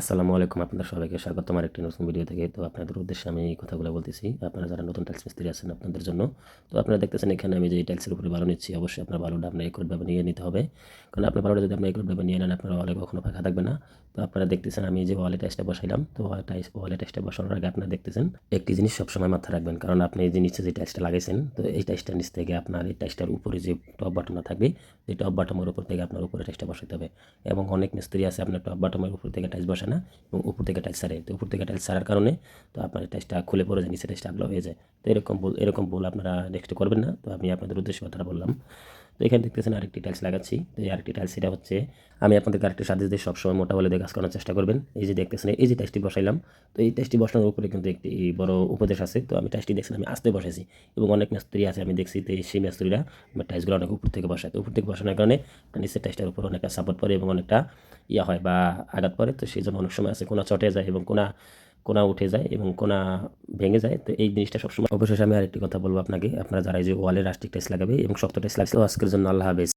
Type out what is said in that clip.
আসসালামু আলাইকুম। আপনাদের সবাইকে স্বাগতম আরেকটি নতুন ভিডিও থেকে। তো আপনাদের উদ্দেশ্যে আমি এই কথাগুলো বলতেছি। আপনারা যারা নতুন টাইলস মিস্ত্রি আছেন আপনাদের জন্য। তো আপনারা দেখতেছেন এখানে আমি যে টাইলসের উপরে বালু নিচ্ছি, অবশ্যই আপনার বালুটা আপনার একটভাবে নিয়ে নিতে হবে। কারণ আপনার বালুটা যদি আপনি একটভাবে নিয়ে নেন আপনার ওয়ালে কখনো ফাঁকা থাকবে না। তো আপনারা দেখতেছেন আমি যে ওয়ালে টাইলসটা বসাইলাম, তো ওয়ালে টাইলসটা বসানোর আগে আপনারা দেখতেছেন একটি জিনিস সবসময় মাথায় রাখবেন। কারণ আপনি এই যে নিচে যে টাইলসটা লাগাইছেন, তো এই টাইলসটার নিচ থেকে আপনার এই টাইলসটার উপরে যে টপ বাটনটা থাকবে, এই টপ বাটনের উপর থেকে আপনার উপরে টাইলসটা বসাতে হবে। এবং অনেক মিস্ত্রি আছে আপনার টপ বাটনের উপর থেকে টাইলস বসে না এবং উপর থেকে টাইলস ছাড়ে। তো উপর থেকে টাইলস ছাড়ার কারণে তো আপনার টাইলসটা খুলে পড়ে যায়, নিচে টাইলসটা আগলা হয়ে যায়। তো এরকম ভুল আপনারা নেক্সট করবেন না। তো আমি আপনাদের উদ্দেশ্যে কথাটা বললাম। তো এখানে দেখতেছেন আরেকটি টাইলস লাগাচ্ছি। তো এই আরেকটি টাইলস এটা হচ্ছে আমি আপনাদেরকে আরেকটি সাজেস্ট দিয়ে সবসময় মোটা বলে দিয়ে কাজ করার চেষ্টা করবেন। এই যে দেখতেছেন এই যে টাইলসটি বসাইলাম, তো এই টাইলসটি বসানোর উপরে কিন্তু একটি বড় উপদেশ আছে। তো আমি টাইলসটি দেখছেন আমি আস্তে বসাইছি এবং অনেক মিস্ত্রি আছে আমি দেখছি তো সেই মিস্ত্রিরা টাইলসগুলো অনেক উপর থেকে বসায়। তো উপর থেকে বসানোর কারণে নিচের টাইলসটার উপর অনেকটা সাপোর্ট পড়ে এবং অনেকটা হয় বা আঘাত পড়ে। তো সেই জন্য অনেক সময় আছে কোনা চটে যায় এবং কোনা কোনা উঠে যায় এবং কোনা ভেঙে যায়। তো এই জিনিসটা সবসময়। অবশেষে আমি আরেকটি কথা বলবো আপনাকে, আপনারা যারা এই যে ওয়ালে রাস্টিক টাইলস লাগাবে এবং শক্ত টাইলস লাগছে, তো আজকের জন্য আল্লাহ হাফেজ।